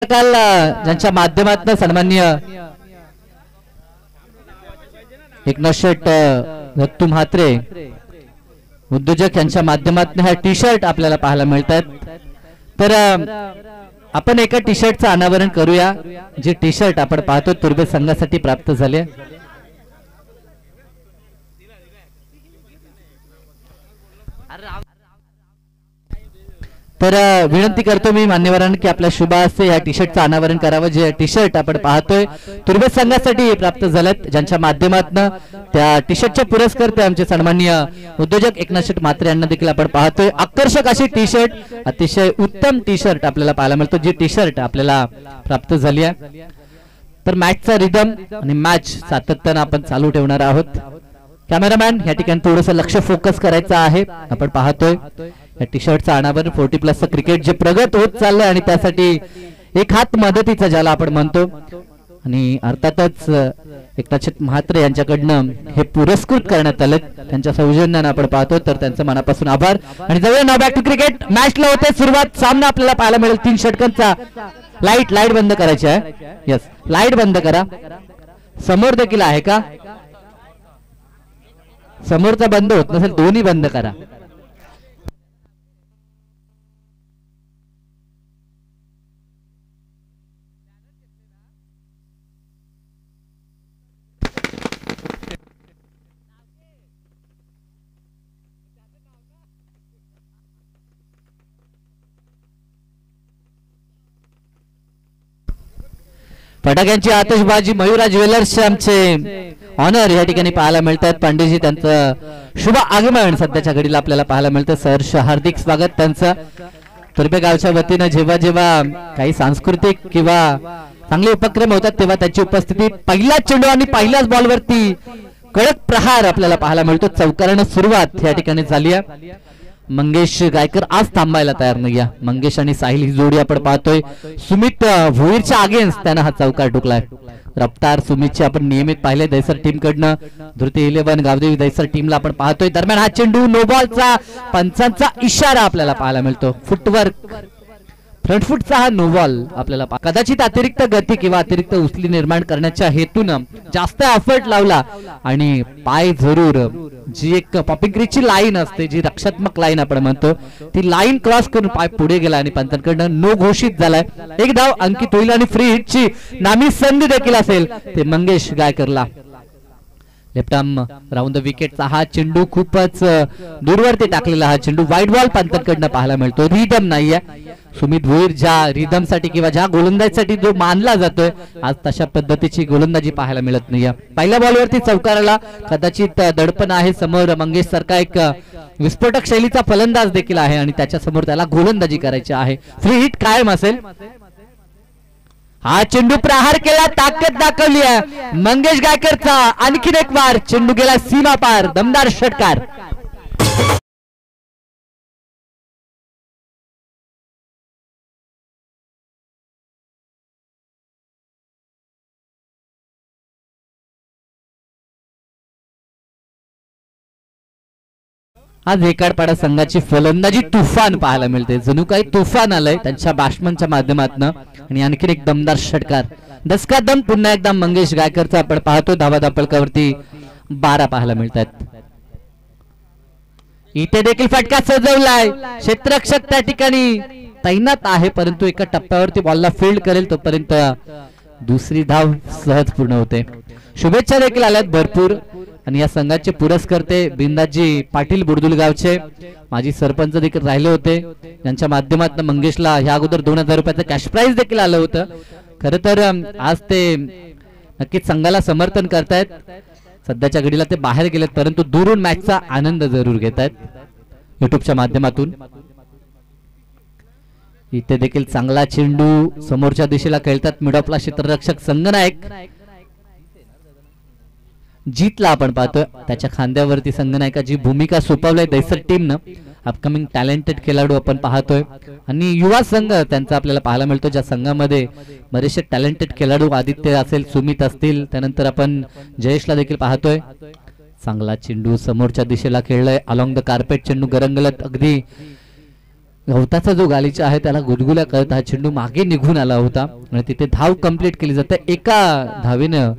काल ज्यांच्या माध्यमातून सन्माननीय एकनाथ शेठ दत्तू म्हात्रे उद्योजक यांच्या माध्यमातून हा टी शर्ट आपल्याला पाहायला मिळतात। तर आपण एका टी शर्टचं अनावरण करूया, जे टी शर्ट आपण पाहतो तुर्बे संघासाठी प्राप्त झाले। तर विनंती करतो मी मान्यवरांना की आपल्या शुभ हस्ते या टी शर्टचं अनावरण करावं, जे टी शर्ट आपण पाहतोय तुर्बे संघासाठी प्राप्त झालेत, ज्यांच्या माध्यमातून त्या टी शर्टचे पुरस्कर्ते आमचे सन्माननीय उद्योजक एकनाथ शेठ म्हात्रे यांना देखील आपण पाहतोय। आकर्षक अशी टी शर्ट, अतिशय उत्तम टी शर्ट आपल्याला पाहायला मिळतो, जी टी शर्ट आपल्याला प्राप्त झाली आहे। तर मॅचचा रिदम आणि मॅच सातत्याने आपण चालू ठेवणार आहोत। कॅमेरामॅन या ठिकाणी थोडंसं लक्ष फोकस करायचं आहे। आपण पाहतोय या टी शर्टचा अनावरण 40+ क्रिकेट जे प्रगत होत चाललंय आणि त्यासाठी एक हात मदतीचा ज्याला आपण म्हणतो, आणि अर्थातच एकनाथ शेठ म्हात्रे यांच्याकडनं हे पुरस्कृत करण्यात आले, त्यांच्या सौजन्याने आपण पाहतो, तर त्यांचं मनापासून आभार। आणि जाऊया नाव बॅक टू क्रिकेट मॅचला होते सुरुवात। सामना आपल्याला पाहायला मिळेल 3 षटकांचा। लाईट बंद करायची आहे, यस लाईट बंद करा। समोर देखील आहे का? समोरचा बंद होत नसेल दोन्ही बंद करा। फटाक्यांची आतिषबाजी मयुरा ज्वेलर्स आमचे ऑनर या ठिकाणी पाहायला मिळतात। पांडेजी त्यांचं शुभ आगमन सध्याच्या घडीला आपल्याला पाहायला मिळतं। सहर्ष हार्दिक स्वागत त्यांचं। तुर्बे गावच्या वतीनं जेव्हा जेव्हा काही सांस्कृतिक किंवा चांगले उपक्रम होतात तेव्हा त्याची उपस्थिती। पहिला चेंडू आणि पहिल्याच बॉलवरती कडक प्रहार आपल्याला पाहायला मिळतो। चौकारानं सुरुवात या ठिकाणी झाली आहे। मंगेश गायकर आज थांबायला तयार नाही। मंगेश आणि साहिल ही जोडी आपण पाहतोय। सुमित भोईरच्या अगेन्स्ट त्यानं हा चौकार ठोकलाय। रफ्तार सुमितची आपण नियमित पाहिले दैसर टीम कडनं। धृती 11 गावदेवी दैसर टीमला आपण पाहतोय। दरम्यान हा चेंडू नो बॉलचा पंचांचा इशारा आपल्याला पाहायला मिळतो। फुटवर्क फ्रंट फुटचा हा नो बॉल आपल्याला कदाचित अतिरिक्त गती किंवा अतिरिक्त उचली निर्माण करण्याच्या हेतून जास्त एफर्ट लावला आणि पाय जरूर जी एक पॉपिंग क्रीजची लाईन असते, जी रक्षात्मक लाईन आपण म्हणतो, ती लाईन क्रॉस करून पाय पुढे गेला आणि पंचांकडनं नो घोषित झालाय। एक धाव अंकित होईल आणि फ्री हिटची नामी संधी देखील असेल ते मंगेश गायकरला। लेफ्ट आर्म राऊंड द विकेटचा हा चेंडू खूपच दूरवरती टाकलेला हा चेंडू वाईड बॉल पंचांकडनं पाहायला मिळतो। रिदम नाहीये। सुमित भोईर ज्या रिदम साठी किंवा ज्या गोलंदाजीसाठी जो मानला जातोय आज तशा पद्धतीची गोलंदाजी पाहायला मिळत नाहीये। पहिल्या बॉलवरती चौकाराला कदाचित दडपण आहे। समोर मंगेश सारखा एक विस्फोटक शैलीचा फलंदाज देखील आहे आणि त्याच्या समोर त्याला गोलंदाजी करायची आहे। फ्री हिट कायम असेल। हा चेंडू प्रहार केला, ताकद दाखवली आहे मंगेश गायकरचा। आणखीन एक वार चेंडू गेला सीमा पार, दमदार षटकार। आज हेकाडपाडा संघाची फलंदाजी तुफान पाहायला मिळते। जणू काही तुफान आलंय त्यांच्या बॅट्समनच्या माध्यमातून आणि आणखीन एक दमदार षटकार। दसका दम पुन्हा एकदा मंगेश गायकरचा आपण पाहतो। धावा धापळकावरती 12 पाहायला मिळतात। इथे देखील फटका सजवलाय। क्षेत्ररक्षक त्या ठिकाणी तैनात आहे, परंतु एका टप्प्यावरती बॉलला फील्ड करेल तोपर्यंत दुसरी धाव सहज पूर्ण होते। शुभेच्छा देखील आल्यात भरपूर आणि या संघाचे पुरस्कर्ते बिंदाजी पाटील बुरदुलगावचे माजी सरपंच देखील राहिले होते। यांच्या माध्यमातून मंगेशला ह्या अगोदर 2000 रुपयाचं कॅश प्राइज देखील आलं होतं। खरं तर आज ते नक्कीच संघाला समर्थन करतायत। सध्याच्या घडीला ते बाहेर गेलेत, परंतु दुरून मॅचचा आनंद जरूर घेतायत युट्यूबच्या माध्यमातून। इथे देखील चांगला चेंडू समोरच्या दिशेला खेळतात मिड ऑफला क्षेत्ररक्षक संगनायक। जीतला आपण पाहतोय त्याच्या खांद्यावरती संगनायकाची भूमिका सोपवली दैसर टीमनं। अपकमिंग टॅलेंटेड खेळाडू आपण पाहतोय आणि युवा संघ त्यांचा आपल्याला पाहायला मिळतो, ज्या संघामध्ये बरेचसे टॅलेंटेड खेळाडू आदित्य असेल, सुमित असतील, त्यानंतर आपण जयेशला देखील पाहतोय। चांगला चेंडू समोरच्या दिशेला खेळलाय अलॉंग द कार्पेट। चेंडू गरंगलत अगदी गवताचा जो गालीचा आहे त्याला गुदगुल्या करत हा चेंडू मागे निघून आला होता आणि तिथे धाव कंप्लीट केली जाते. एका धावेनं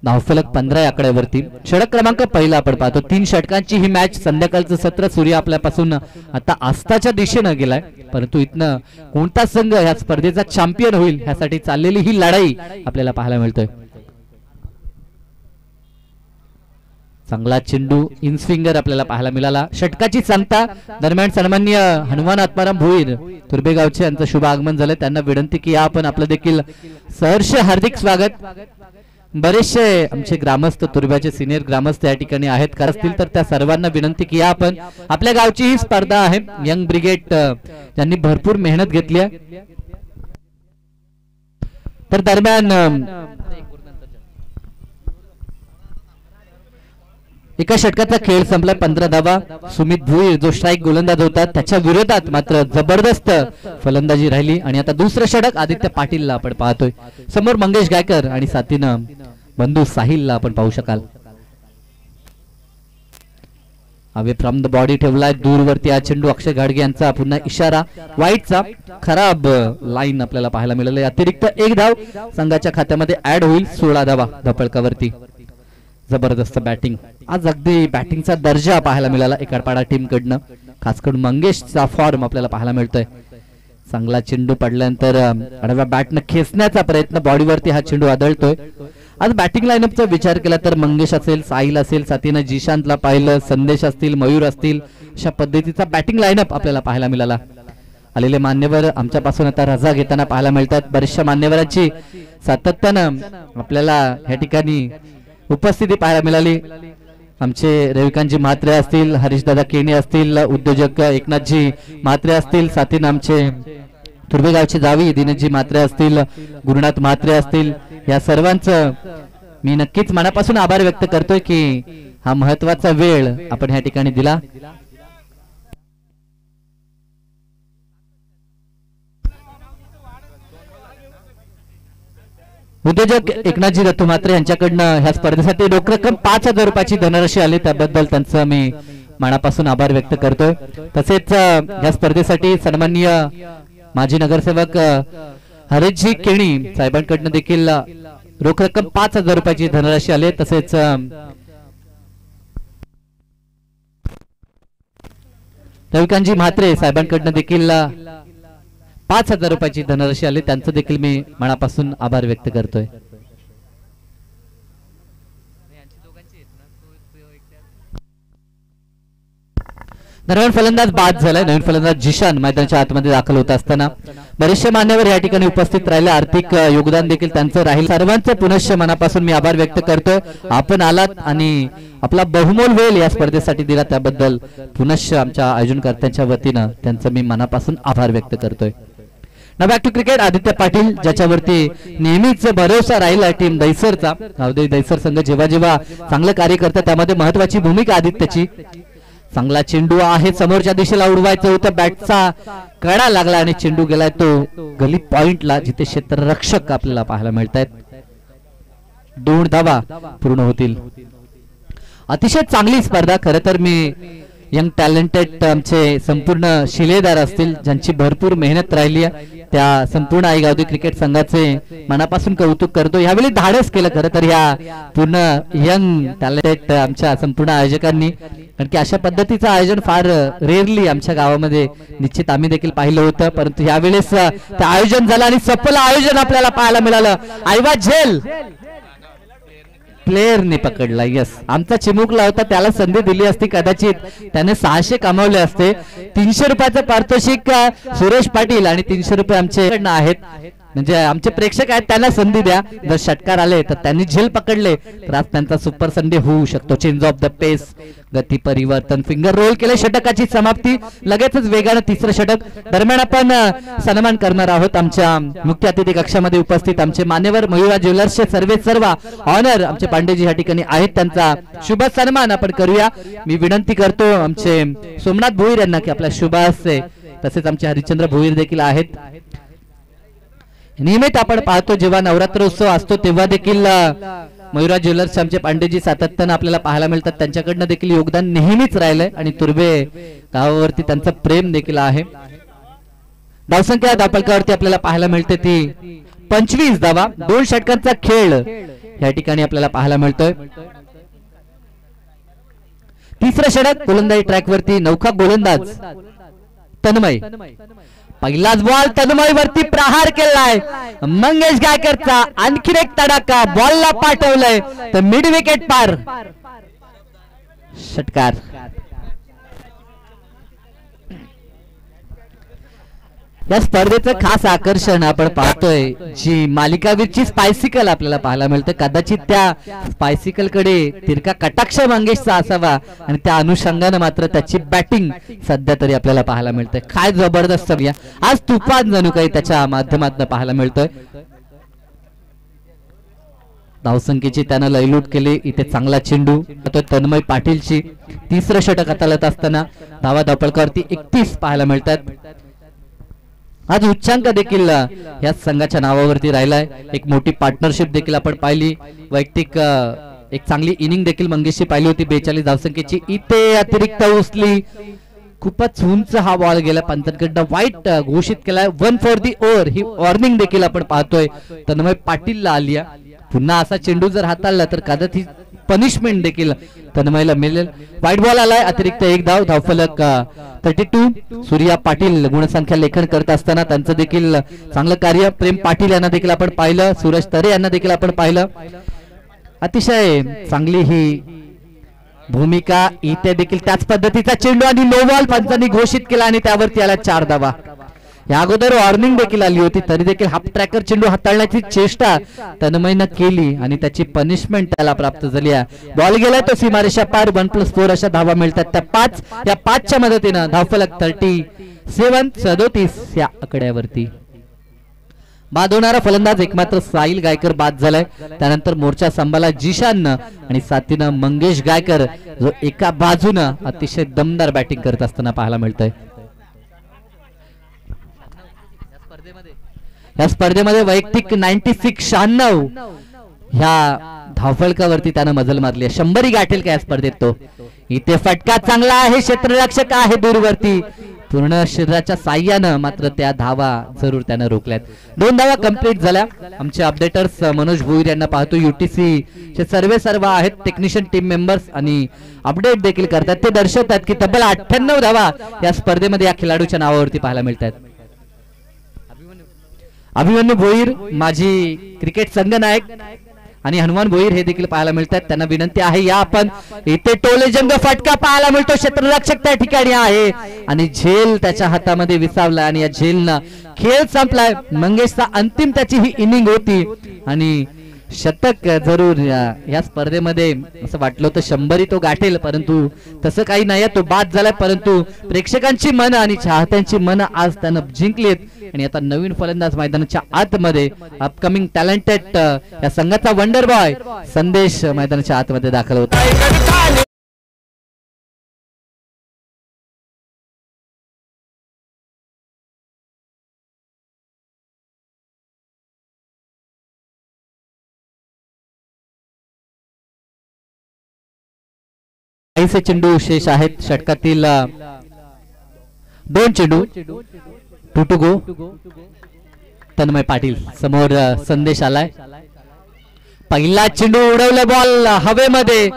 धावफलक 15 आकड्यावरती. षटक क्रमांक पहिला आपण पाहतो. 3 षटकांची ही मॅच. संध्याकाळचं सत्र सूर्य आपल्यापासून आता आस्थाच्या दिशेनं गेलाय, परंतु इथनं कोणता संघ या स्पर्धेचा चॅम्पियन होईल ह्यासाठी चाललेली ही लढाई आपल्याला पाहायला मिळतोय. चांगला चेंडू इनस्विंगर आपल्याला पाहायला मिळाला. षटकाची सांगता दरम्यान सन्माननीय हनुमान आत्माराम भोईर तुर्बेगावचे यांचं शुभ आगमन झालं. त्यांना विनंती की आपण आपलं देखील सहर्ष हार्दिक स्वागत. बरेचसे आमचे ग्रामस्थ तुर्ब्याचे सिनियर ग्रामस्थ या ठिकाणी आहेत का असतील तर त्या सर्वांना विनंती की आपण आपल्या गावची ही स्पर्धा आहे. यंग ब्रिगेड ज्यांनी भरपूर मेहनत घेतली आहे. तर दरम्यान एका षटकाचा खेळ संपला. 15 धावा. सुमित भुईर जो स्ट्राईक गोलंदाज होता त्याच्या विरोधात मात्र जबरदस्त फलंदाजी राहिली. आणि आता दुसरं षटक आदित्य पाटीलला आपण पाहतोय. समोर मंगेश गायकर आणि साथीनं बंधू साहिलला आपण पाहू शकाल. अवे फ्रॉम द बॉडी ठेवलाय दूरवरती हा चेंडू. अक्षय घाडगे यांचा पुन्हा इशारा वाईटचा. खराब लाईन आपल्याला पाहायला मिळाली. अतिरिक्त 1 धाव संघाच्या खात्यामध्ये ऍड होईल. 16 धावा धपळकावरती. जबरदस्त बॅटिंग आज. अगदी बॅटिंगचा दर्जा पाहायला मिळाला एकाडपाडा टीम कडनं. खास करून मंगेशचा फॉर्म आपल्याला पाहायला मिळतोय. चांगला चेंडू पडल्यानंतर आडव्या बॅटनं खेचण्याचा प्रयत्न. बॉडीवरती हा चेंडू आदळतोय. आज बॅटिंग लाईनअपचा विचार केला तर मंगेश असेल, साहिल असेल, साथीनं जिशांतला पाहिलं, संदेश असतील, मयूर असतील, अशा पद्धतीचा बॅटिंग लाईनअप आपल्याला पाहायला मिळाला. आलेले मान्यवर आमच्यापासून आता रजा घेताना पाहायला मिळतात. बऱ्याचशा मान्यवरांची सातत्यानं आपल्याला या ठिकाणी उपस्थिती पाहायला मिळाली. आमचे रविकांतजी म्हात्रे असतील, हरीशदादा केणी असतील, उद्योजक एकनाथजी म्हात्रे असतील, साथीनं आमचे तुर्बेगावचे जावी दिनेशजी म्हात्रे असतील, गुरुनाथ म्हात्रे असतील, या सर्वांचं मी नक्कीच मनापासून आभार व्यक्त करतोय की हा महत्वाचा वेळ आपण या ठिकाणी दिला. उद्योजक एकनाथजी दत्तू म्हात्रे यांच्याकडनं ह्या स्पर्धेसाठी रोख रक्कम 5,000 रुपयाची धनराशी आली. त्याबद्दल त्यांचं मी मनापासून आभार व्यक्त करतोय. तसेच या स्पर्धेसाठी सन्माननीय माजी नगरसेवक हरीशजी केणी साहेबांकडनं देखील रोख रक्कम 5,000 रुपयाची धनराशी आली. तसेच रविकांतजी म्हात्रे साहेबांकडनं देखील 5,000 रुपयाची धनराशी आली. त्यांचं देखील मी मनापासून आभार व्यक्त करतोय. दरम्यान फलंदाज बाद झालाय. नवीन फलंदाज जिशान मैदानाच्या आतमध्ये दाखल होत असताना बरेचसे मान्यवर या ठिकाणी उपस्थित राहिले. आर्थिक योगदान देखील त्यांचं राहील. सर्वांचं पुनश्च मनापासून मी आभार व्यक्त करतोय. आपण आलात आणि आपला बहुमोल वेळ या स्पर्धेसाठी दिला त्याबद्दल पुनश्च आमच्या आयोजनकर्त्यांच्या वतीनं त्यांचं मी मनापासून आभार व्यक्त करतोय. ना back to cricket. Aditya Patil ज्याच्यावरती नेहमीच भरोसा राहिला टीम दैसरचा. दैसर संघ जेव्हा जेव्हा चांगलं कार्य करतं त्यामध्ये महत्वाची भूमिका आदित्यची. चांगला चेंडू आहे. समोरच्या दिशेला उडवायचं होतं. बॅटचा कडा लागला आणि चेंडू गेलाय तो गली पॉइंटला, जिथे क्षेत्ररक्षक आपल्याला पाहायला मिळत आहेत. 2 धावा पूर्ण होतील. अतिशय चांगली स्पर्धा. खरं तर मी यंग टॅलेंटेड आमचे संपूर्ण शिलेदार असतील ज्यांची भरपूर मेहनत राहिली आहे त्या संपूर्ण आईगावदी क्रिकेट संघाचे मनापासून कौतुक करतो. यावेळी धाडस केलं खरं तर या पूर्ण यंग टॅलेंटेड आमच्या संपूर्ण आयोजकांनी. कारण की अशा पद्धतीचं आयोजन फार रेअरली आमच्या गावामध्ये निश्चित आम्ही देखील पाहिलं होतं. परंतु यावेळेस ते आयोजन झालं आणि सफल आयोजन आपल्याला पाहायला मिळालं. आयवा झेल प्लेयरने पकडला. यस, आमचा चिमुकला होता त्याला संधी दिली असती कदाचित त्याने 600 कमावले असते. 300 रुपयाचं पारितोषिक सुरेश पाटील आणि 300 रुपये आमचे आहेत. म्हणजे आमचे प्रेक्षक आहेत त्यांना संधी द्या. जर षटकार आले तर त्यांनी झेल पकडले तर आज त्यांचा सुपर संडे होऊ शकतो. चेंज ऑफ द पेस, गती परिवर्तन, फिंगर रोल केले. षटकाची समाप्ती. लगेचच वेगानं 3रं षटक. दरम्यान आपण सन्मान करणार आहोत आमच्या मुख्य अतिथी कक्षामध्ये उपस्थित आमचे मान्यवर मयुरा ज्वेलर्सचे सर्व ऑनर आमचे पांडेजी या ठिकाणी आहेत. त्यांचा शुभ सन्मान आपण करूया. मी विनंती करतो आमचे सोमनाथ भोईर यांना की आपल्या शुभ हस्ते. तसेच आमचे हरिश्चंद्र भोईर देखील आहेत. नियमित आपण पाहतो जेव्हा नवरात्रोत्सव असतो तेव्हा देखील मयुरा ज्वेलर्स आमचे पांडेजी सातत्यानं आपल्याला पाहायला मिळतात. त्यांच्याकडनं देखील योगदान नेहमीच राहिलंय आणि तुर्बे गावावरती त्यांचं प्रेम देखील आहे. धावसंख्या धावफलकावरती आपल्याला पाहायला मिळते ती 25 धावा. 2 षटकांचा खेळ या ठिकाणी आपल्याला पाहायला मिळतोय. तिसरं षटक गोलंदाजी ट्रॅक वरती नौका गोलंदाज तन्मय. पहिलाच बॉल तन्मय वरती प्रहार केलाय. मंगेश गायकरचा आणखीन एक तडाखा बॉलला पाठवलंय तर मिड विकेट पार. षटकार. या स्पर्धेचं खास आकर्षण आपण पाहतोय जी मालिकावीरची स्पायसिकल आपल्याला पाहायला मिळते. कदाचित त्या स्पायसिकल कडे तिरका कटाक्ष मंगेशचा असावा आणि त्या अनुषंगाने मात्र त्याची बॅटिंग सध्या तरी आपल्याला पाहायला मिळते. काय जबरदस्त आज तुफान जणू काही त्याच्या माध्यमातून पाहायला मिळतोय. धावसंख्येची त्यानं लयलूट केली. इथे चांगला चेंडू तन्मय पाटीलची. तिसरं षटक हाताळत असताना धावा धावफलकावरती 31 पाहायला मिळतात. आज उच्चांक देखील या संघाच्या नावावरती राहिलाय. एक मोठी पार्टनरशिप देखील आपण पाहिली. वैयक्तिक एक चांगली इनिंग देखील मंगेशची पाहिली होती 42 धावसंख्येची. इथे अतिरिक्त उचली. खूपच उंच हा बॉल गेला. पंचांकडनं वाईट घोषित केलाय. 1 for the over he warning देखील आपण पाहतोय तन्मय पाटीलला आली. पुन्हा असा चेंडू जर हाताळला तर कदाचित पनिशमेंट देखील तन्मयला मिळेल. वाईट बॉल आलाय. अतिरिक्त 1 धाव. धावफलक 32. सूर्या पाटील गुणसंख्या लेखन करत असताना त्यांचं देखील चांगलं कार्य. प्रेम पाटील यांना देखील आपण पाहिलं. सूरज तरे यांना देखील आपण पाहिलं. अतिशय चांगली ही भूमिका. इथे देखील त्याच पद्धतीचा चेंडू आणि नो बॉल पंचांनी घोषित केला आणि त्यावरती आला 4 धावा. या अगोदर वॉर्निंग देखील आली होती तरी देखील हाफ ट्रॅकर चेंडू हाताळण्याची चेष्टा तन्मयनं केली आणि त्याची पनिशमेंट त्याला प्राप्त झाली आहे. बॉल गेलाय तो सीमारेषा पार. 1+4 अशा धावा मिळतात त्या 5. या 5च्या मदतीनं धावफलक 37 या आकड्यावरती. बाद होणारा फलंदाज एकमात्र साहिल गायकर बाद झालाय. त्यानंतर मोर्चा सांभाळला जिशान आणि साथीनं मंगेश गायकर जो एका बाजूनं अतिशय दमदार बॅटिंग करत असताना पाहायला मिळतंय. या स्पर्धेमध्ये वैयक्तिक 96 ह्या धावफलकावरती त्यानं मजल मारली. 100 गाठेल का या स्पर्धेत तो. इथे फटका चांगला आहे. क्षेत्ररक्षक आहे दूरवरती. पूर्ण शरीराच्या साह्यानं मात्र त्या धावा जरूर त्यानं रोखल्यात. 2 धावा कंप्लीट झाल्या. आमचे अपडेटर्स मनोज भोईर यांना पाहतो. UTC चे सर्व आहेत टेक्निशियन टीम मेंबर्स आणि अपडेट देखील करतात. ते दर्शवतात की तब्बल 98 धावा या स्पर्धेमध्ये या खेळाडूच्या नावावरती पाहायला मिळतात. अभिमन्यू भोईर माजी क्रिकेट संघनायक आणि हनुमान भोईर हे देखील पाहायला मिळतात. त्यांना विनंती आहे या आपण. इथे टोलेजंग फटका पाहायला मिळतो. क्षेत्ररक्षक त्या ठिकाणी आहे आणि झेल त्याच्या हातामध्ये विसावला आणि या झेलनं खेळ संपलाय. मंगेशचा अंतिम त्याची ही इनिंग होती आणि शतक जरूर या स्पर्धेमध्ये असं वाटलं होतं 100 तो गाठेल परंतु तसं काही नाही. तो बाद झालाय परंतु प्रेक्षकांची मन आणि चाहत्यांची मन आज त्यानं जिंकलीत आणि आता नवीन फलंदाज मैदानाच्या आतमध्ये अपकमिंग टॅलेंटेड या संघाचा वंडर बॉय संदेश मैदानाच्या आतमध्ये दाखल होता. काहीसे चेंडू शेष आहेत. षटकातील 2 चेंडू 2 टू गो. तन्मय पाटील समोर संदेश आलाय. पहिला चेंडू उडवला बॉल हवेमध्ये.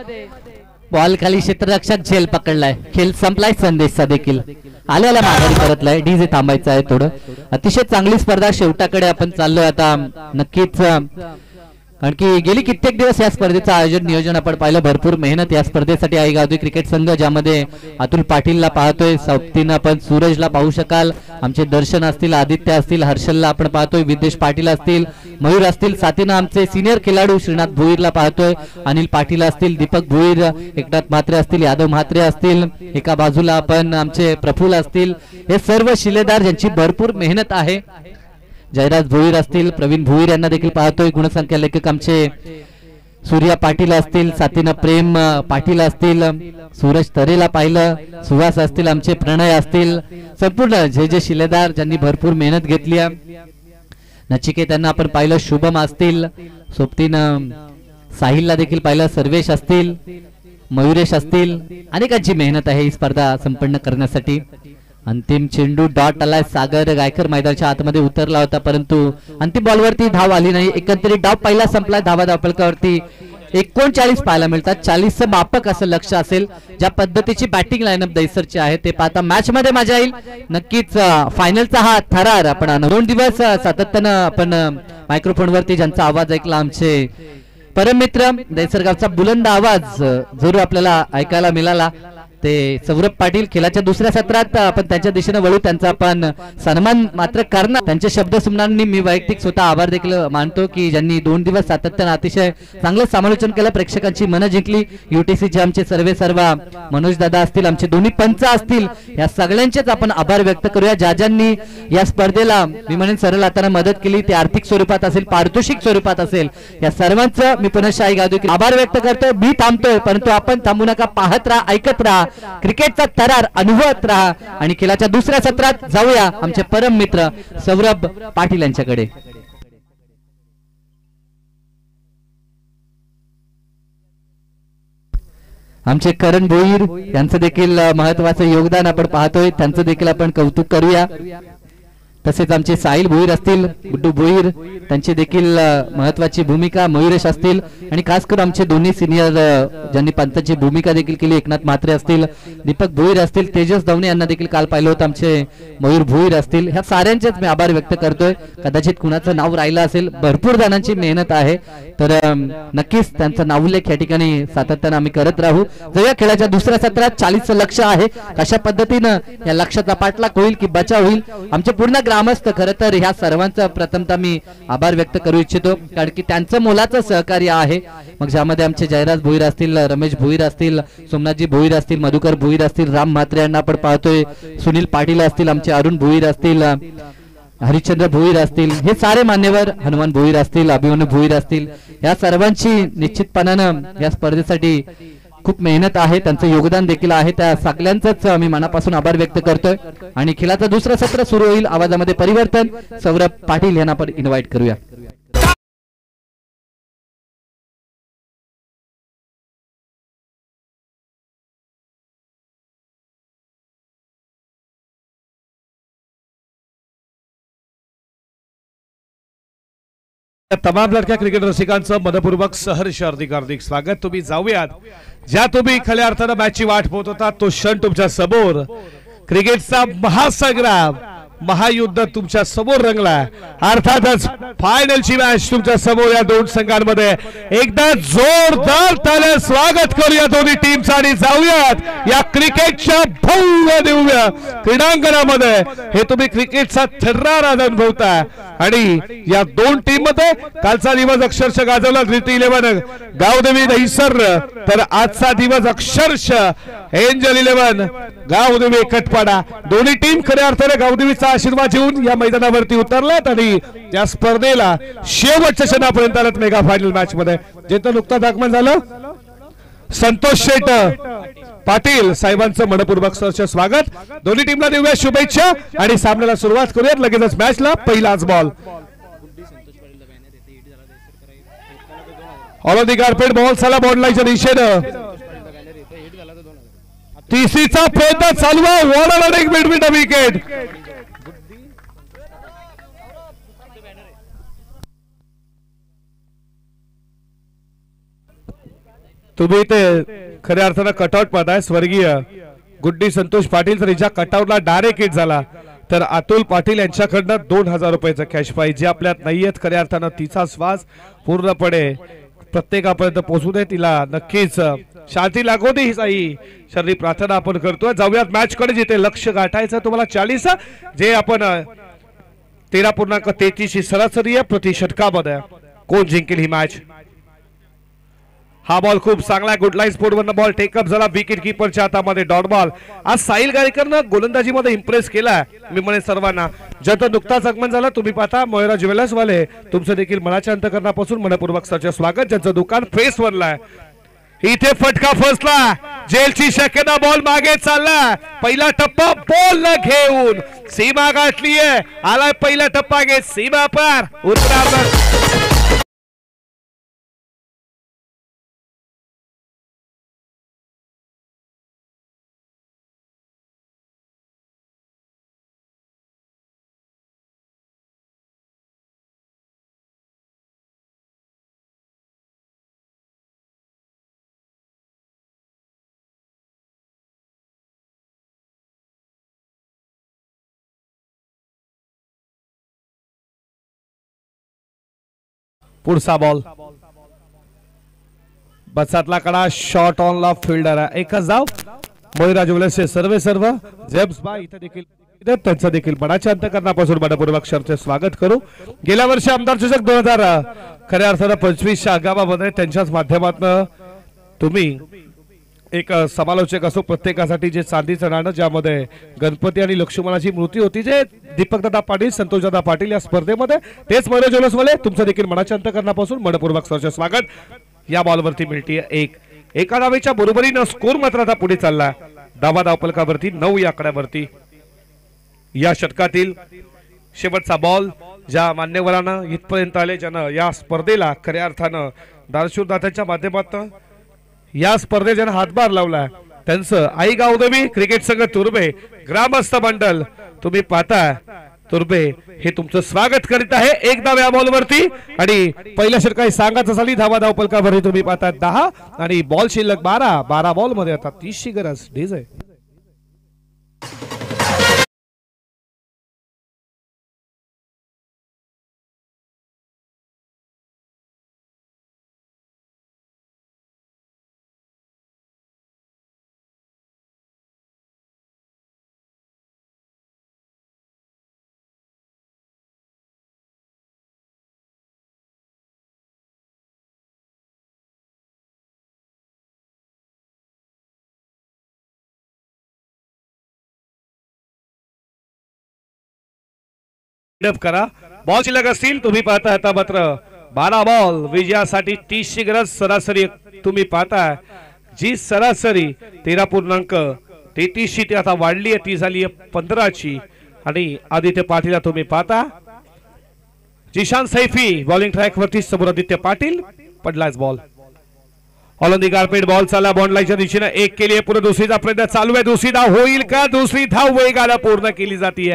बॉल खाली क्षेत्ररक्षक झेल पकडलाय. खेळ संपलाय. संदेशचा देखील आल्याला माघारी परतलाय. डीजे थांबायचं आहे थोडं. अतिशय चांगली स्पर्धा शेवटाकडे आपण चाललोय आता नक्कीच. कारण की गेली कित्येक दिवस या स्पर्धेचं आयोजन नियोजन आपण पाहिलं. भरपूर मेहनत या स्पर्धेसाठी आहे. गावठी क्रिकेट संघ ज्यामध्ये अतुल पाटीलला पाहतोय. सौप्तीनं आपण सूरजला पाहू शकाल. आमचे दर्शन असतील, आदित्य असतील, हर्षलला आपण पाहतोय, विदेश पाटील असतील, मयूर असतील. साथीनं आमचे सिनियर खेळाडू श्रीनाथ भोईरला पाहतोय. अनिल पाटील असतील, दीपक भोईर, एकनाथ म्हात्रे असतील, यादव म्हात्रे असतील. एका बाजूला आपण आमचे प्रफुल्ल असतील. हे सर्व शिलेदार ज्यांची भरपूर मेहनत आहे. जयराज भोईर असतील, प्रवीण भोईर यांना देखील पाहतोय. गुणसंख्या लेखक आमचे सूर्या पाटील असतील, साथीनं प्रेम पाटील असतील, सूरज तरेला पाहिलं, सुहास असतील, आमचे प्रणय असतील. संपूर्ण जे शिलेदार ज्यांनी भरपूर मेहनत घेतली. नचिकेत यांना आपण पाहिलं. शुभम असतील, सोबतीनं साहिलला देखील पाहिलं. सर्वेश असतील, मयुरेश असतील. अनेकांची मेहनत आहे ही स्पर्धा संपन्न करण्यासाठी. अंतिम चेंडू डॉट आलाय. सागर गायकर मैदानाच्या आतमध्ये उतरला होता परंतु अंतिम बॉलवरती धाव आली नाही. एकंदरीत डाव पहिला संपला. धावा धावपलकावरती 39 पाहायला मिळतात. 40 मापक असं लक्ष असेल. ज्या पद्धतीची बॅटिंग लाईनअप दहिसरची आहे ते पाहता मॅच मध्ये मजा येईल नक्कीच. फायनलचा हा थरार आपण 2 दिवस सातत्यानं आपण मायक्रोफोनवरती ज्यांचा आवाज ऐकला आमचे परममित्र दहिसरगावचा बुलंद आवाज जरूर आपल्याला ऐकायला मिळाला ते सौरभ पाटील. खेळाच्या दुसऱ्या सत्रात आपण त्यांच्या दिशेने वळू. त्यांचा आपण सन्मान मात्र करणार. त्यांचे शब्द सुमनांनी मी वैयक्तिक स्वतः आभार देखील मानतो की ज्यांनी 2 दिवस सातत्याने अतिशय चांगलं समालोचन केलं. प्रेक्षकांची मनं जिंकली. युटीसीचे आमचे सर्व मनोज दादा असतील आमचे दोन्ही पंच असतील या सगळ्यांचेच आपण आभार व्यक्त करूया ज्या ज्यांनी या स्पर्धेला मी म्हणेन सरळ हाताने मदत केली. ती आर्थिक स्वरूपात असेल पारितोषिक स्वरूपात असेल या सर्वांचं मी पुन्हा शाही गाव आभार व्यक्त करतोय. मी थांबतोय परंतु आपण थांबू नका. पाहत राहा ऐकत राहा क्रिकेटचा थरार अनुभवत राहा आणि खेळाच्या दुसऱ्या सत्रात जाऊया आमचे परम मित्र सौरभ पाटील यांच्याकडे. आमचे करण भोईर यांचं देखील महत्वाचं योगदान आपण पाहतोय. त्यांचं देखील आपण कौतुक करूया. तसेच आमचे साहिल भोईर असतील गुड्डू भोईर त्यांची देखील महत्वाची भूमिका. मयुरेश असतील आणि खास करून आमचे दोन्ही सिनियर ज्यांनी पंचाची भूमिका देखील केली एकनाथ म्हात्रे असतील दीपक भोईर असतील तेजस दवणे यांना देखील काल पाहिलं होतं आमचे मयूर भोईर असतील. ह्या साऱ्यांचेच मी आभार व्यक्त करतोय. कदाचित कुणाचं नाव राहिलं असेल. भरपूर जणांची मेहनत आहे तर नक्कीच त्यांचं नावउल्लेख या ठिकाणी सातत्यानं आम्ही करत राहू. जर या खेळाच्या दुसऱ्या सत्रात 40 लक्ष आहे. कशा पद्धतीनं या लक्षाचा पाठलाग होईल की बचाव होईल आमचे पूर्ण ग्रामस्थ खरं तर ह्या सर्वांचा प्रथमतः मी आभार व्यक्त करू इच्छितो कारण की त्यांचं मोलाचं सहकार्य आहे. मग ज्यामध्ये आमचे जयराज भोईर असतील रमेश भोईर असतील सोमनाथजी भोईर असतील मधुकर भोईर असतील राम म्हात्रे यांना आपण पाहतोय सुनील पाटील असतील आमचे अरुण भोईर असतील हरिश्चंद्र भोईर असतील हे सारे मान्यवर हनुमान भोईर असतील अभिमन्यू भोईर असतील या सर्वांची निश्चितपणानं या स्पर्धेसाठी खूप मेहनत आहे. त्यांचं योगदान देखील आहे. त्या सगळ्यांचंच मी मनापासून आभार व्यक्त करतोय आणि खेळाचं दुसरं सत्र सुरू होईल. आवाजामध्ये परिवर्तन. सौरभ पाटील यांना आपण इन्व्हाइट करूया. तमाम लडक्या क्रिकेट रसिकांचं मनपूर्वक सहर्ष हार्दिक स्वागत. तुम्ही जाऊयात ज्या तुम्ही खऱ्या अर्थानं मॅचची वाट पाहत होता तो क्षण तुमच्या समोर. क्रिकेटचा महासंग्राम महायुद्ध तुमच्या समोर रंगला. अर्थातच फायनलची मॅच तुमच्या समोर या दोन संघांमध्ये. एकदा जोरदार ताल्या स्वागत करूया दोन्ही टीमचं आणि जाऊयात या क्रिकेटच्या भव्य दिव्य क्रीडांगणामध्ये. हे तुम्ही क्रिकेटचा थरार अनुभवताय आणि या दोन टीम मध्ये कालचा दिवस अक्षरशः गाजवला ग्रीती 11 गावदेवी दहिसर तर आजचा दिवस अक्षरशः एंजल 11 गावदेवी एकटपाडा. दोन्ही टीम खऱ्या अर्थाने गावदेवीचा आशीर्वाद घेऊन या मैदानावरती उतरलात आणि या स्पर्धेला शेवटच्या क्षणापर्यंत आलात. मेगा फायनल मॅच मध्ये जिथं नुकताच आगमन झालं संतोष शेट पाटील साहेबांचं मनपूर्वक सहर्ष स्वागत. दोन्ही टीमला देऊया शुभेच्छा आणि सामन्याला सुरुवात करूयात. लगेचच मॅचला पहिलाच ball all the carpet ball साला बॉल लाईनच्या दिशेनं तिसरीचा प्रयत्न चालू आहे. वॉर्नर एक मिड विकेट. तुम्ही ते खऱ्या अर्थानं कटआउट पाहताय. स्वर्गीय गुड्डी संतोष पाटील तर हिच्या कटआउटला डायरेक्ट हिट झाला तर अतुल पाटील यांच्याकडनं 2000 रुपयाचं कॅश प्राइज जे आपल्यात नाहीयेत. खऱ्या अर्थानं तिचा श्वास पूर्णपणे प्रत्येकापर्यंत पोहोचू दे. तिला नक्कीच शांती लागू दे ही साई शरदी प्रार्थना आपण करतोय. जाऊयात मॅच कडे जिथे लक्ष गाठायचं तुम्हाला 40 जे आपण 13.33 ही सरासरी आहे प्रति षटकामध्ये. कोण जिंकेल ही मॅच. हा बॉल खूप चांगला गुड लाईन स्पोर्ट वरनं बॉल टेकअप झाला विकेट किपरच्या हातामध्ये डॉट बॉल. आज साहिल गायकरनं गोलंदाजीमध्ये इम्प्रेस केला. मी म्हणे सर्वांना ज्याचं नुकताच आगमन झालं तुम्ही पाहता मोयरा ज्वेलर्स वाले तुमचं देखील मनाच्या अंतकरणापासून मनपूर्वक सरचे स्वागत. ज्यांचं दुकान फेस वरला आहे. इथे फटका फसला जेलची शक्यता. बॉल मागे चालला. पहिला टप्पा बॉल न घेऊन सीमा गाठलीये. आलाय पहिला टप्पा घे सीमा पार उत्तरार्ध पुढचा बॉल बचातला कडा शॉट ऑन ला फिल्डर एकच धाव मयुरा ज्वेलर्सचे सर्व जेम्स बाय इथे देखील त्यांचं देखील मनाच्या अंतकरणापासून मनपूर्वक शर्चे स्वागत करू। गेल्या वर्षी आमदार चषक 2000 खऱ्या अर्थानं 25च्या आगामामध्ये त्यांच्याच माध्यमातून तुम्ही एक समालोचक असो प्रत्येकासाठी जे चांदीचं नाणं ज्यामध्ये गणपती आणि लक्ष्मणाची मूर्ती होती जे दीपकदादा पाटील संतोषदादा पाटील या स्पर्धेमध्ये तेच मयुरा ज्वेलर्सवाले तुमचं देखील मनाच्या अंतकरणापासून मनपूर्वक शर्चे स्वागत। या बॉलवरती मिळते एका डावीच्या बरोबरीनं स्कोर मात्र आता पुढे चालला धावा धावपलकावरती 9 या आकड्यावरती। या षटकातील शेवटचा बॉल ज्या मान्यवरांना इथपर्यंत आले ज्यानं या स्पर्धेला खऱ्या अर्थानं दानशूर दात्यांच्या माध्यमातून या स्पर्धेत ज्यानं हातभार लावला त्यांचं आई गावदेवी क्रिकेट संघ तुर्भे ग्रामस्थ मंडळ तुम्ही पाहता तुर्भे हे तुमचं स्वागत करीत आहे। एक धाव या बॉलवरती आणि पहिल्या षटकात सांगायचं झाली धावा धावपलकावरती तुम्ही पाहता 10 आणि बॉल शिल्लक 12 बॉल मध्ये आता 30 ची गरज ढीज आहे। करा बॉल शिल्लक असतील तुम्ही पाहता आता मात्र 12 बॉल विजयासाठी 30 ची गरज सरासरी तुम्ही पाहता जी सरासरी 13.33 ची ती आता वाढली आहे ती झाली आहे 15 ची आणि आदित्य पाटील तुम्ही पाहता जिशान सैफी बॉलिंग ट्रॅक वरती समोर आदित्य पाटील पडलाच बॉल ऑलंदी गारपेट बॉल चालला बॉन्ड लाईनच्या दिशेने एक केली पुढे दुसरीचा प्रयत्न चालू आहे दुसरी धाव होईल का दुसरी धाव वेगाला पूर्ण केली जाते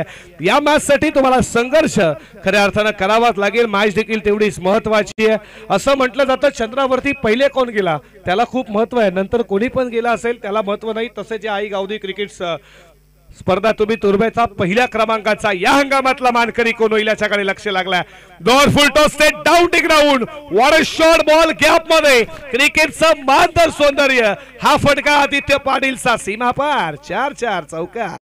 या मॅच साठी तुम्हाला संघर्ष खऱ्या अर्थानं करावाच लागेल मॅच देखील तेवढीच महत्वाची आहे असं म्हटलं जातं चंद्रावरती पहिले कोण गेला त्याला खूप महत्व आहे नंतर कोणी पण गेला असेल त्याला महत्व नाही तसे जे आई गावदी क्रिकेट स्पर्धा तुम्ही तुर्भेचा पहिल्या क्रमांकाचा या हंगामातला मानकरी कोण होईल याच्याकडे लक्ष लागलाय डॉर full toss set down take ground what a shot ball gap मध्ये क्रिकेटचं मानदर सौंदर्य हा फटका आदित्य पाटीलचा सीमा पार 4-4 चौका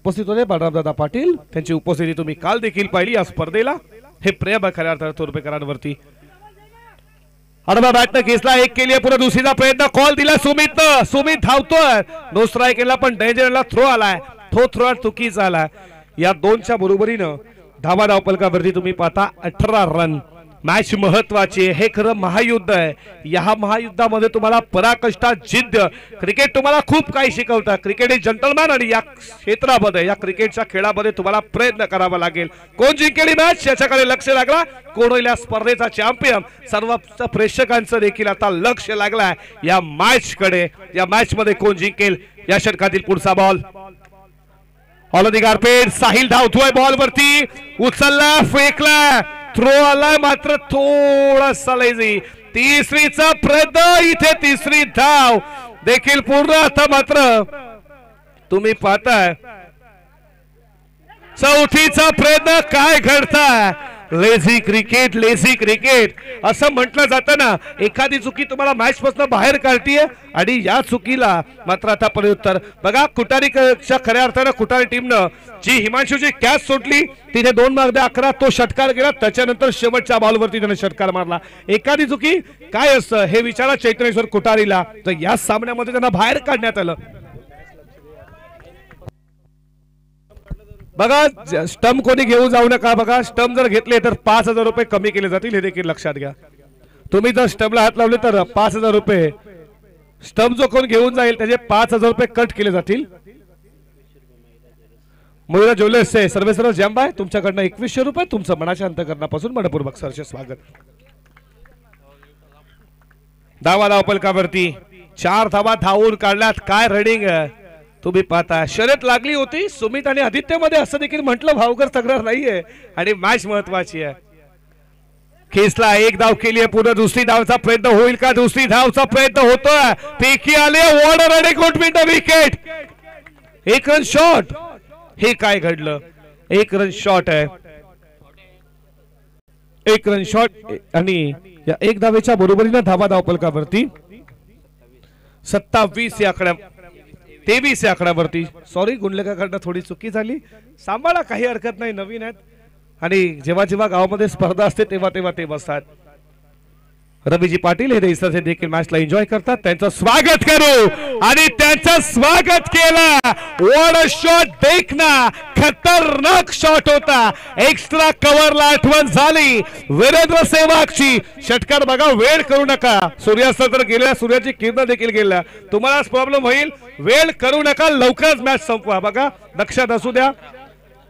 उपस्थित होते बलरामदादा पाटील त्यांची उपस्थिती तुम्ही काल देखील पाहिली या स्पर्धेला हे प्रेम खऱ्या अर्थानं तुर्भेकरांवरती आडवा बॅटनं घेतला एक केली पुढे दुसरीचा प्रयत्न कॉल दिला सुमित धावतोय नो स्ट्राईक केला पण डेंजरला थ्रो आलाय तो थ्रो चुकीचा आला या दोनच्या बरोबरीनं धावा धावपलकावरती तुम्ही पाहता 18 रन मॅच महत्वाची आहे हे खरं महायुद्ध आहे या महायुद्धामध्ये तुम्हाला पराकाष्ठा जिद्द क्रिकेट तुम्हाला खूप काही शिकवतं क्रिकेट इज जंटलमॅन आणि या क्षेत्रामध्ये या क्रिकेटच्या खेळामध्ये तुम्हाला प्रयत्न करावा लागेल कोण जिंकेल मॅच याच्याकडे लक्ष लागला कोण होईल या स्पर्धेचा चॅम्पियन सर्व प्रेक्षकांचं देखील आता लक्ष लागलाय या मॅच कडे या मॅच मध्ये कोण जिंकेल या षटकातील पुढचा बॉल ऑलंदी गारपेट साहिल धावतोय बॉल वरती उचलला फेकला थ्रो आलाय मात्र थोडासा लेझी तिसरीचा प्रयत्न इथे तिसरी धाव देखील पूर्ण आता मात्र तुम्ही पाहताय चौथीचा प्रयत्न काय घडताय लेझी क्रिकेट असं म्हटलं जातं ना एखादी चुकी तुम्हाला मॅच पासून बाहेर काढतीये आणि या चुकीला मात्र आता प्रत्युत्तर बघा कुटारीच्या खऱ्या अर्थानं कुटारी टीमनं जी हिमांशूची कॅच सोडली तिथे 2/11 तो षटकार गेला त्याच्यानंतर शेवटच्या बॉलवरती त्याने षटकार मारला एखादी चुकी काय असतं हे विचारा चैतन्येश्वर कुटारीला तर या सामन्यामध्ये त्यांना बाहेर काढण्यात आलं बघा स्टंप कोणी घेऊन जाऊ नका बघा स्टंप जर घेतले तर 5,000 रुपये कमी केले जातील हे देखील लक्षात घ्या तुम्ही जर स्टंपला हात लावले तर 5,000 रुपये स्टंप जो कोण घेऊन जाईल त्याचे 5,000 रुपये कट केले जातील मयुरा ज्वेलर्सचे सर्वेसर्व जॅम्बाय तुमच्याकडनं 2100 रुपये तुमचं मनाच्या अंतकरणापासून मनपूर्वक सरचे स्वागत धावा धावपलकावरती 4 धावा धावून काढल्यात काय रनिंग तुम्ही पाहता शर्यत लागली होती सुमित आणि आदित्य मध्ये असं देखील म्हटलं भावकर तक्रार नाहीये आणि मॅच महत्वाची आहे खेचला, एक धाव केली आहे, पुढे दुसरी धावचा प्रयत्न होईल का? दुसरी धावचा प्रयत्न होतोय, पैकी आले, वॉर्डर आणि गुडविन द विकेट, एक रन शॉट. हे काय घडलं? एक रन शॉट आहे, एक रन शॉट आणि या एक धावेच्या बरोबरीने धावा धावपलकावरती 27 या आकड्या 23 या आकड्यावरती. सॉरी, गुंडलेखाकडनं थोडी चुकी झाली, सांभाळा, काही हरकत नाही, नवीन आहेत आणि जेव्हा जेव्हा गावामध्ये स्पर्धा असते तेव्हा तेव्हा ते बसतात. रवीजी पाटील हे देशाचे देखील मॅचला एन्जॉय करतात, त्यांचं स्वागत करू आणि त्यांचं स्वागत केलं. व्हाट अ शॉट, देखना, खतरनाक शॉट होता, एक्स्ट्रा कव्हरला आठवण झाली वीरेंद्र सेहवागची. षटकार बघा, वेळ करू नका, सूर्यास्त तर गेल्या, सूर्याची किरण देखील गेल्या, तुम्हालाच प्रॉब्लेम होईल, वेळ करू नका, लवकरच मॅच संपवा. बघा, लक्षात असू द्या,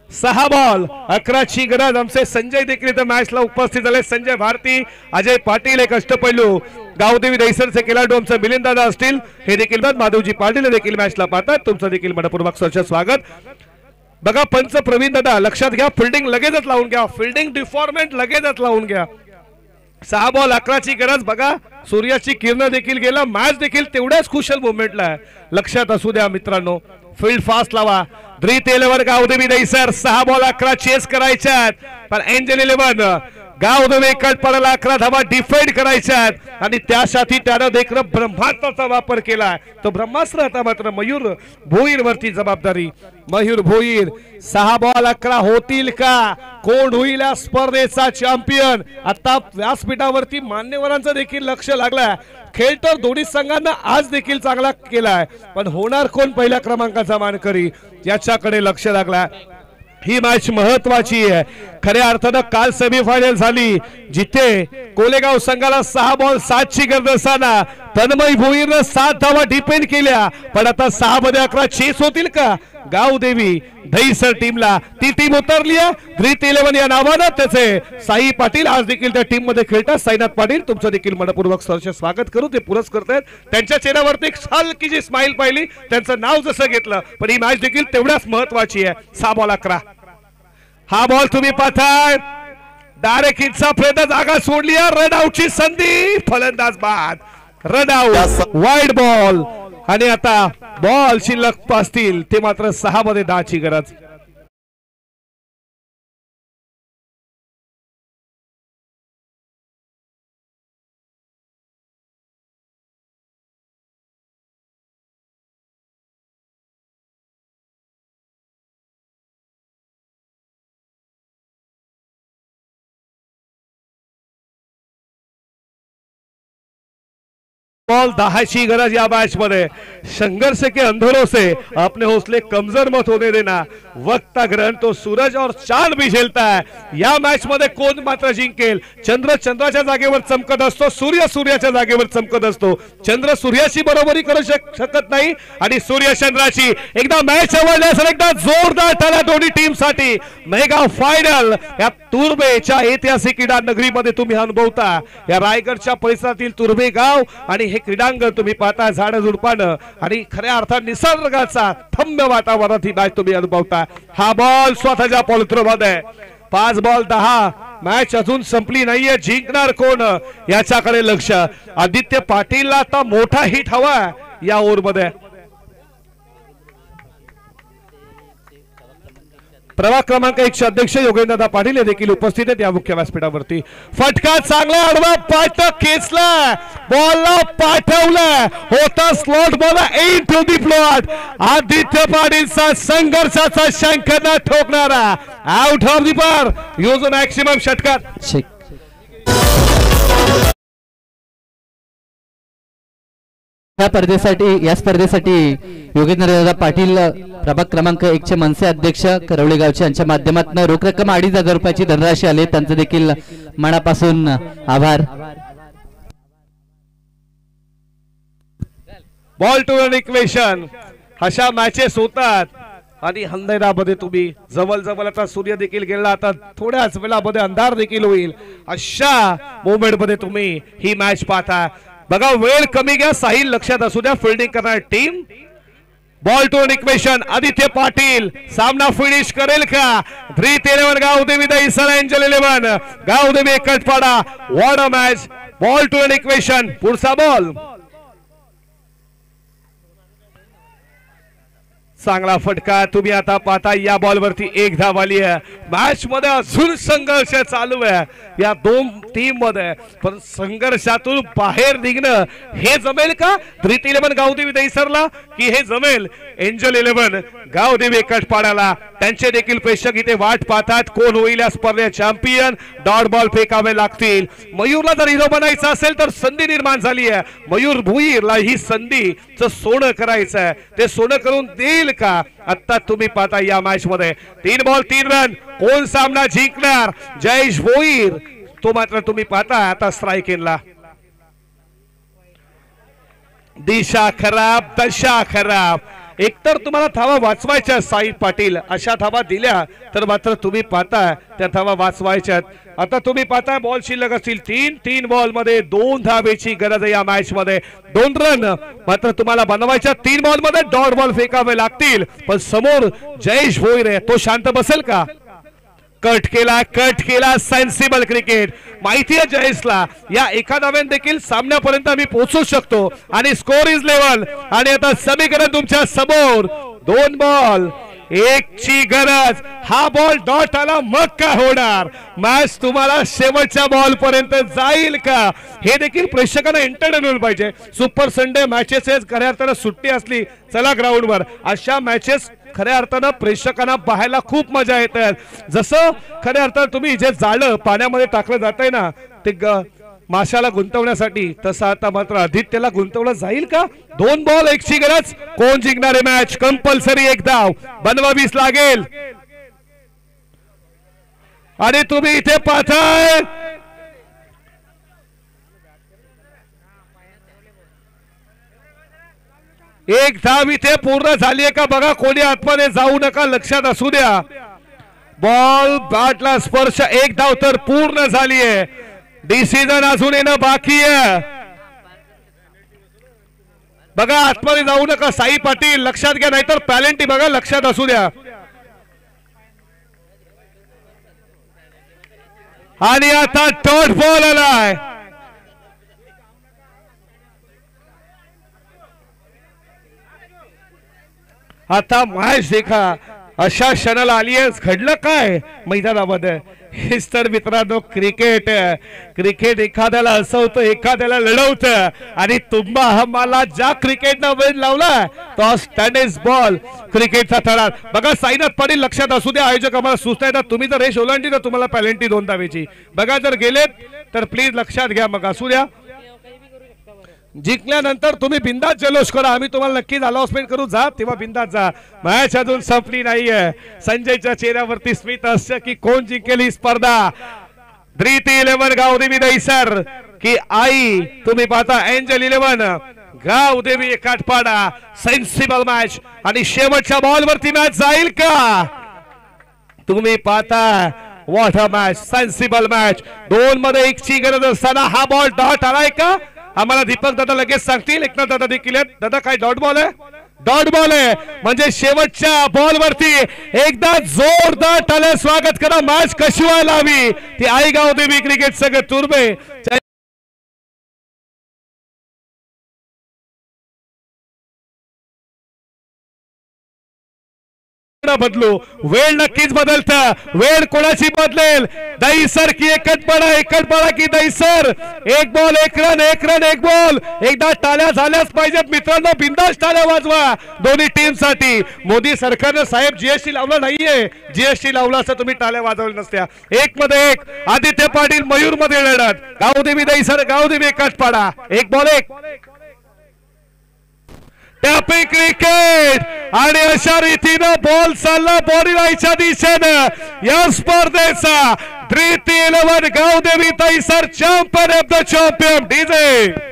6 बॉल 11ची गरज. आमचे संजय देखील इथं मॅचला उपस्थित झाले, संजय भारती, अजय पाटील, एक अष्टपैलू गावदेवी दहिसरचे खेळाडू आमचे मिलिंद दादा असतील, हे देखील माधवजी पाटील देखील मॅचला पाहतात. तुमचं देखील मनपूर्वक सहर्ष स्वागत. बघा, पंच प्रवीण दादा, लक्षात घ्या, फिल्डिंग लगेचच लावून घ्या, फिल्डिंग डिफॉर्मेंट लगेचच लावून घ्या. 6 बॉल 11ची गरज. बघा, सूर्याची किरण देखील गेला, मॅच देखील तेवढ्याच कुशल मुवमेंटला आहे, लक्षात असू द्या मित्रांनो. फील्ड फास्ट लावा. ड्रीट 11 गावदेवी दहिसर, 6 बॉल 11 चेस करायच्यात, पण एंजल 11 गावदेवी कट पडायला 11 धावा डिफेंड करायच्यात आणि त्यासाठी त्यानं देखील ब्रह्मास्त्राचा वापर केला. तो ब्रह्मास्त्र आता मात्र मयूर भोईर वरती जबाबदारी. मयूर भोईर, 6 बॉल 11 होतील का? कोण होईल या स्पर्धेचा चॅम्पियन? आता व्यासपीठावरती मान्यवरांचं देखील लक्ष लागलाय. खेळ तर दोन्ही संघांना आज देखील चांगला केलाय, पण होणार कोण पहिल्या क्रमांकाचा मानकरी, याच्याकडे लक्ष लागलाय. ही मॅच महत्वाची आहे. खऱ्या अर्थानं काल सेमीफायनल झाली, जिथे कोलेगाव संघाला 6 बॉल 7ची गरज असताना तन्मय भोईरनं 7 धावा डिपेंड केल्या, पण आता 6 मध्ये 11 चेस होतील का? गावदेवी दहिसर टीमला ती टीम उतरली आहे. ड्रीट 11 या नावानं त्याचे साई पाटील आज देखील त्या टीम मध्ये खेळतात. साईनाथ पाटील, तुमचं देखील मनपूर्वक सहर्ष स्वागत करू. ते पुरस्कार करतायत, त्यांच्या चेहऱ्यावरती एक हलकी जी स्माइल पाहिली, त्यांचं नाव जसं घेतलं, पण ही मॅच देखील तेवढ्याच महत्वाची आहे. 6 बॉल 11. हा बॉल तुम्ही पाहताय, डायरेक्ट हिटचा प्रयत्न, जागा सोडली, रन आउटची संधी, फलंदाज बाद, रन आउट, वाईड बॉल आणि आता बॉल शिल्लक असतील ते मात्र 6 मध्ये 10ची गरज. बॉल 10ची गरज या मैच मध्ये. संघर्ष के अंधेरों से अपने हौसले कमजोर मत होने देना, वक्त का ग्रहण तो सूरज और चांद भी झेलता है. या मॅच मध्ये कोण मात्र जिंकेल? चंद्र चंद्राच्या जागेवर चमकत असतो, सूर्य सूर्याच्या जागेवर चमकत असतो. चंद्र सूर्याची बरोबरी करू शकत नाही आणि सूर्य चंद्राची. एकदा मॅच आवडल्यास एकदा जोरदार टाळ्या दोन्ही टीम साठी. मेगा फायनल या तुर्भेच्या ऐतिहासिक क्रीडा नगरीमध्ये तुम्ही अनुभवता. या रायगडच्या परिसरातील तुर्भे गाव आणि हे क्रीडांगण तुम्ही पाहता, झाड झुडपानं आणि खऱ्या अर्थात निसर्गाचा थंब वातावरणात ही मॅच तुम्ही अनुभवता. हा बॉल स्वतःच्या पॉलिथ्रोमध्ये 5 बॉल 10. मॅच अजून संपली नाहीये, जिंकणार कोण याच्याकडे लक्ष. आदित्य पाटीलला आता मोठा हिट हवा या ओव्हर मध्ये. प्रभाग क्रमांक 1 चे अध्यक्ष योगेंद्रदा पाटील हे देखील उपस्थित आहेत या मुख्य व्यासपीठावरती. फटका चांगला, आडवा पाठ खेचला, बॉलला पाठवला, होता slot ball into the plot. Aditya पाटीलचा संघर्षाचा शंखना ठोकणारा आउट ऑफ दी पार, यूज मॅक्सिमम षटकार. या स्पर्धेसाठी योगेंद्रदादा पाटील प्रभाग क्रमांक 1 चे मनसे अध्यक्ष करवळे गावचे यांच्या माध्यमातून रोख रक्कम 2,500 रुपयाची धनराशी आले, त्यांचे देखील मनापासून आभार. बॉल टू रन इक्वेशन अशा मॅचेस होतात आणि हंदेरामध्ये तुम्ही जवळ जवळ आता सूर्य देखील गेला, आता थोड्याच वेळामध्ये अंधार देखील होईल. अशा मोमेंट मध्ये तुम्ही ही मॅच पाहता. बघा, वेळ कमी घ्या, साहिल लक्षात असू द्या. फिल्डिंग करणारी team ball to equation Aditya Patil सामना फिनिश करेल का 3-11 Gavdevi Dahisar Angel 11 Gavdevi Katpada what a match ball to equation पुढचा बॉल चांगला फटका तुम्ही आता पाहता या बॉल वरती एक धाव आली आहे मॅच मध्ये अजून संघर्ष चालू आहे या दोन टीम मध्ये पण संघर्षातून बाहेर निघणं हे जमेल का 3-11 गावदेवी दहिसरला की हे जमेल एंजल 11 गावदेवी कटपाड्याला त्यांचे देखील प्रेक्षक इथे वाट पाहतात कोण होईल या स्पर्धेचे चॅम्पियन डॉट बॉल फेकावे लागतील मयूरला जर हिरो बनायचं असेल तर संधी निर्माण झाली आहे मयूर भुईरला ही संधीचं सोनं करायचं आहे ते सोनं करून देईल का आता तुम्ही पाहता या मॅच मध्ये 3 बॉल 3 रन कोण सामना जिंकणार जयेश भोईर तो मात्र तुम्ही पाहता आता स्ट्राइक इनला दिशा खराब दशा खराब एकतर तुम्हाला धावा वाचवायच्या साई पाटील अशा धावा दिल्या तर मात्र तुम्ही पाहता त्या धावा वाचवायच्यात आता तुम्ही पाहता बॉल शिल्लक असतील 3 बॉल मध्ये 2 धावेची गरज आहे या मॅच मध्ये 2 रन मात्र तुम्हाला बनवायच्या 3 बॉल मध्ये डॉट बॉल फेकावे लागतील पण समोर जयेश भोईर आहे तो शांत बसेल का कट केला सेन्सिबल क्रिकेट माहिती आहे जयेशला या एका धाव्याने देखील सामन्यापर्यंत आम्ही पोहोचू शकतो आणि स्कोर इज लेवल आणि आता समीकरण तुमच्या समोर 2 बॉल 1 ची गरज हा बॉल डॉट आला मग काय होणार मॅच तुम्हाला शेवटच्या बॉल पर्यंत जाईल का हे देखील प्रेक्षकांना एंटरटेनमेंट पाहिजे सुपर संडे मॅचेस खऱ्या अर्थानं सुट्टी असली चला ग्राउंडवर अशा मॅचेस खऱ्या अर्थानं प्रेक्षकांना पाहायला खूप मजा येते जसं खऱ्या अर्थानं तुम्ही जे जाळं पाण्यामध्ये टाकलं जातंय ना ते माशाला गुंतवण्यासाठी तसं आता मात्र आदित्यला गुंतवलं जाईल का 2 बॉल 1 ची गरज कोण जिंकणारे मॅच कंपल्सरी 1 धाव बनवावीच लागेल आणि तुम्ही इथे पाहताय एक धाव इथे पूर्ण झाली आहे का बघा कोणी आतमध्ये जाऊ नका लक्षात असू द्या बॉल बॅटला स्पर्श 1 धाव तर पूर्ण झाली आहे डिसिजन अजून येणं बाकी आहे बघा आतमध्ये जाऊ नका साई पाटील लक्षात घ्या नाहीतर पॅलेंटी बघा लक्षात असू द्या आणि आता डॉट बॉल आलाय आता मॅच देखा अशा क्षणाला आली आहे घडलं काय मैदानामध्ये हेच तर मित्रांनो क्रिकेट एखाद्याला हसवतं एखाद्याला लढवतं आणि तुम्हा आम्हाला ज्या क्रिकेटनं वेळ लावला तो टेनिस बॉल क्रिकेटचा थरार बघा साईनाथ पाटील लक्षात असू द्या आयोजक आम्हाला सुचतायतात तुम्ही जर रेष ओलांडली तर तुम्हाला पेनल्टी 2 धावेची बघा जर गेलेत तर प्लीज लक्षात घ्या मग असू द्या जिंकल्यानंतर तुम्ही बिंदास जल्लोष करा आम्ही तुम्हाला नक्कीच अनाउन्समेंट करू जा तेव्हा बिंदास जा मॅच अजून संपली नाहीये संजयच्या चेहऱ्यावरती स्मित असतं की कोण जिंकेल ही स्पर्धा 3-11 गावदेवी दहिसर की आई तुम्ही पाहता एंजल 11 गावदेवी काटपाडा सेन्सिबल मॅच आणि शेवटच्या बॉल वरती मॅच जाईल का तुम्ही पाहता what a match sensible match 2 मध्ये 1 ची गरज असताना हा बॉल डॉट आलाय का आम्हाला दीपक दादा लगेच सांगतील एकनाथ दादा देखील दादा काय डॉट बॉल आहे म्हणजे शेवटच्या बॉल वरती एकदा जोरदार टाळ्या स्वागत करा मॅच कशी व्हायला हवी ती आई गावदेवी क्रिकेट संघ तुर्बे बदलू वेळ नक्कीच बदलतं वेळ कोणाची बदलेल दहिसर की एकटपडा की Dahisar 1 ball 1 run 1 run 1 ball एकदा टाळ्या झाल्याच पाहिजेत मित्रांनो बिंदास टाळ्या वाजवा दोन्ही टीम साठी मोदी सरकारने साहेब जीएसटी लावला नाहीये जीएसटी लावला असं तुम्ही टाळ्या वाजवल्या नसत्या 1 मध्ये 1 आदित्य पाटील मयूर मध्ये लढत गावदेवी दहिसर गावदेवी एकटपडा 1 बॉल 1 टॅपिंग क्रिकेट आणि अशा रीतीनं बॉल चालला बॉडीलाईच्या दिशेनं या स्पर्धेचा 3-11 Gavdevi Dahisar champion of the champion DJ